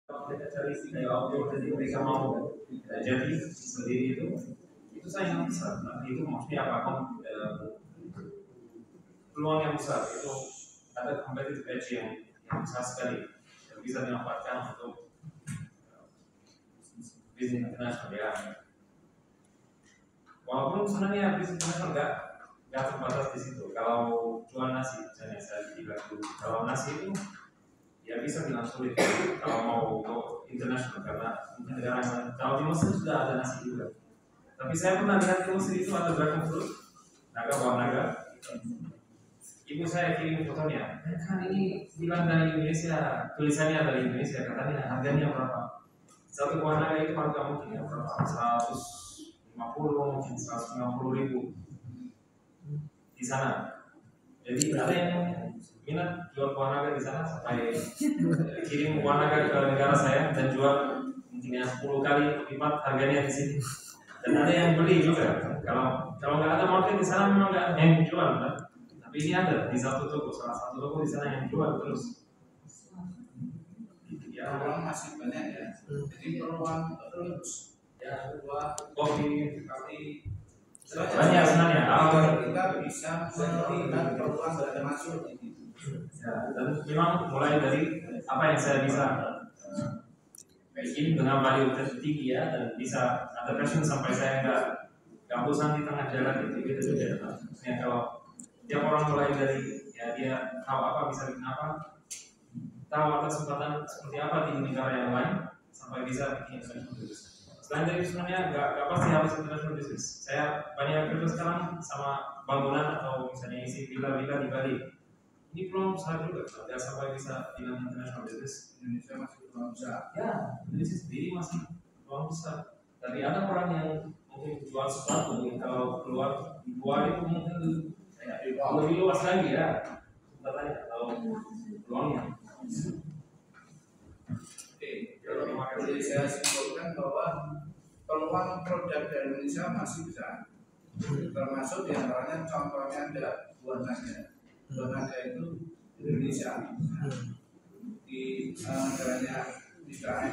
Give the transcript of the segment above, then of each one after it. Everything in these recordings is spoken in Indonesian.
mereka cari kayak audio, jadi mereka mau jadi sendiri itu saya yang besar. Nah, itu maksudnya apa? Peluang yang besar itu ada competitive edge yang besar sekali yang bisa dimanfaatkan untuk bisnis internasional ya. Walaupun sebenarnya bisnis internasional nggak terbatas di situ. Kalau jual nasi, misalnya saya bilang dulu, kalau nasi itu ya bisa bilang sulit kalau mau internasional karena mungkin negara yang kalau di Mesir sudah ada nasi juga. Tapi saya pernah lihat di Mesir itu ada dragon fruit, naga bawang naga. Ibu saya kirim fotonya, kan ini bilang dari Indonesia, tulisannya dari Indonesia, katanya harganya berapa? Satu buah naga itu harga mungkin ya berapa? 150 mungkin 150 ribu di sana. Jadi ada yang minat jual buah naga di sana sampai kirim buah naga ke negara saya dan jual mungkin ya 10 kali lipat harganya di sini. Dan ada yang beli juga. Kalau nggak ada market di sana memang nggak ada yang jual, kan? Tapi ini ada di satu toko, salah satu toko di sana yang jual terus. Ya, peluang masih banyak ya. Jadi peluang terus ya kedua Kopi banyak sebenarnya. Kita bisa melihat peluang dari masuk ini. Ya, dan memang mulai dari apa yang saya bisa bikin dengan value tertinggi ya, dan bisa ada passion sampai saya nggak bosan di tengah jalan gitu ya. Maksudnya kalau tiap orang mulai dari ya dia tahu apa bisa bikin apa, tahu ada kesempatan seperti apa di negara yang lain sampai bisa bikin international business. Selain dari sebenarnya nggak pasti harus international business. Saya banyak kerja sekarang sama bangunan atau misalnya isi villa-villa di Bali. Ini peluang besar juga, nggak sampai bisa bilang international business. Indonesia masih peluang besar. Ya, Indonesia sendiri masih peluang besar. Tapi ada orang yang mungkin jual sepatu, kalau keluar di luar itu mungkin lebih luas lagi ya. Sebenarnya kalau peluangnya. Oke, jadi saya simpulkan bahwa peluang produk dari Indonesia masih besar. Termasuk diantaranya contohnya ada buah naga. Buah naga itu Indonesia. Di negaranya Israel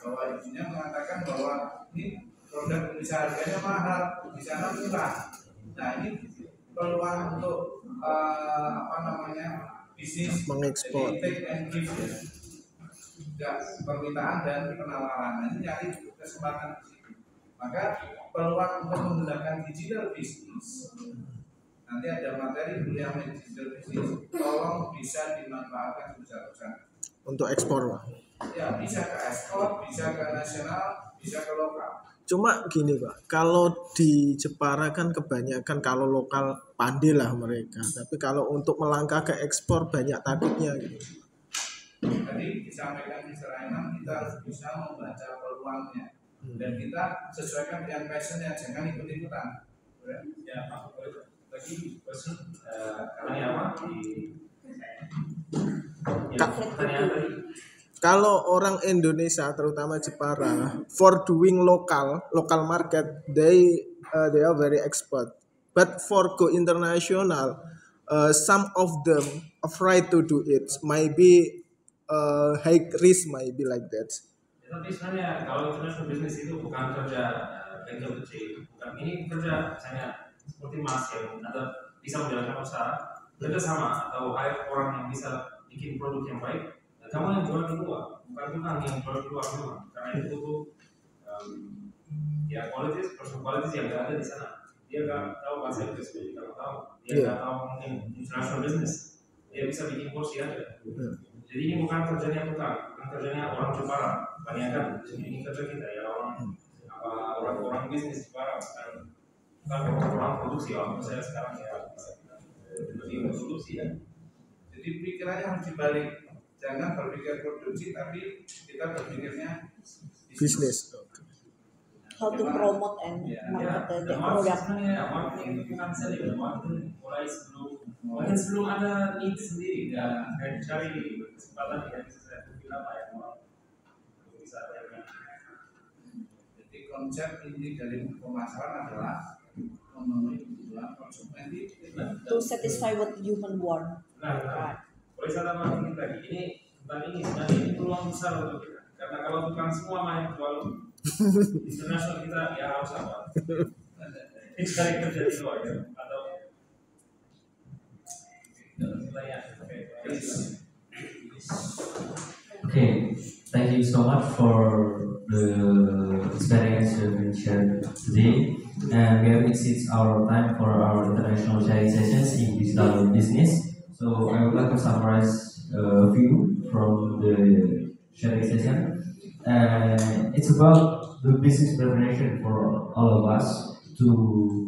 bahwa ibunya mengatakan bahwa ini produk Indonesia harganya mahal, di sana murah. Nah ini peluang untuk bisnis mengekspor, take and give ya, permintaan dan penawaran. Nah, ini nyari kesempatan di situ. Maka peluang untuk menggunakan digital business, nanti ada materi kuliah digital business, tolong bisa dimanfaatkan sebesar-besar untuk ekspor. Ya, bisa ke ekspor, bisa ke nasional, bisa ke lokal. Cuma gini Pak, kalau di Jepara kan kebanyakan kalau lokal pandai lah mereka, tapi kalau untuk melangkah ke ekspor banyak takutnya gitu. Tadi disampaikan di Seraiman, kita harus bisa membaca peluangnya dan kita sesuaikan dengan passionnya, jangan ikut-ikutan. Ya, Pak, lagi person karena apa pertanyaan tadi. Kalau orang Indonesia terutama Jepara for doing local market they are very expert, but for go international some of them afraid to do it, maybe high risk, maybe like that. Ya, tapi sebenarnya kalau international business itu bukan kerja bengkel kecil, bukan ini kerja misalnya seperti Mas yang ada bisa menjalankan usaha kerja sama atau hire orang yang bisa bikin produk yang baik. Kamu yang jual di luar, bukan tukang yang jual di luar memang, karena itu butuh ya qualities yang nggak ada di sana. Dia nggak tahu bahasa Inggris, dia nggak tahu, dia nggak tahu mungkin international business, dia bisa bikin kursi aja. Jadi ini bukan kerjanya tukang, bukan kerjanya orang Jepara, kebanyakan ini kerja kita ya orang bisnis Jepara sekarang, bukan orang produksi. Kalau saya sekarang ya bisa lebih produksi ya. Jadi pikirannya harus dibalik. Jangan berpikir produksi, tapi kita berpikirnya bisnis. How to promote and market the product. Marketing itu bukan selling, marketing mulai sebelum ada need sendiri, dan cari kesempatan yang bisa saya bilang apa yang mau bisa terjadi. Jadi konsep inti dari pemasaran adalah memenuhi kebutuhan konsumen To satisfy what human want. Nah, boleh saya tambah sedikit lagi. Ini sebenarnya ini peluang besar untuk kita. Karena kalau tukang semua main jual internasional kita ya harus apa? Cari kerja di luar ya atau Okay, thank you so much for the experience you have shared today. And we have exceeded our time for our international sharing sessions in digital business. So I would like to summarize a few from the sharing session. It's about the business preparation for all of us to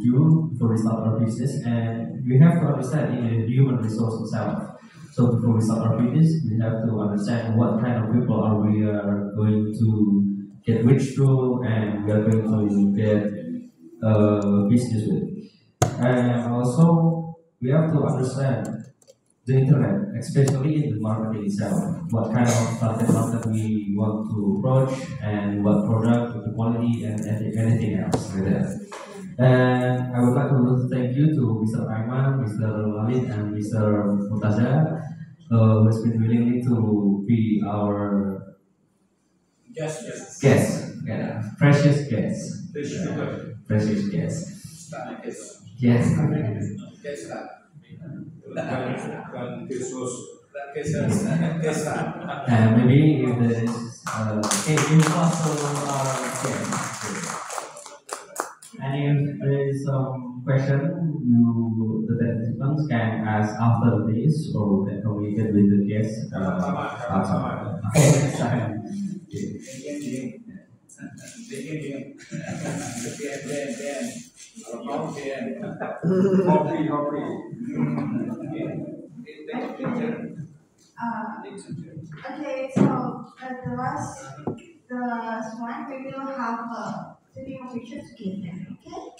do before we start our business, and we have to understand in the human resource itself. So before we start our business, we have to understand what kind of people are we are going to get rich through, and we are going to get business with. And also, we have to understand the internet, especially in the market itself. What kind of target market we want to approach, and what product, the quality, and anything else like that. And I would like to thank you to Mr. Aiman, Mr. Lalit, and Mr. Murtaza, who has been willing to be our Yes. guest, precious guest, precious guest. Start. Yes. Start. And maybe if there is, you also are guest. And if there is some question, the participants can ask after this, or can communicate with the guests after. Okay, so the last one we will have taking a picture together. Okay,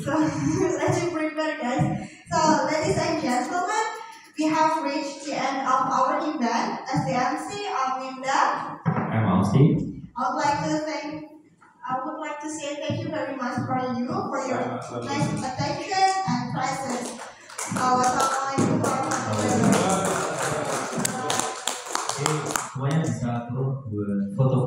so let's prepare, guys. So ladies and gentlemen, we have reached the end of our event. As the MC, I'm Linda. I'm Austin. I would like to say thank you very much for your nice attention and presence. Wassalamualaikum warahmatullahi wabarakatuh. Semuanya bisa turun buat foto.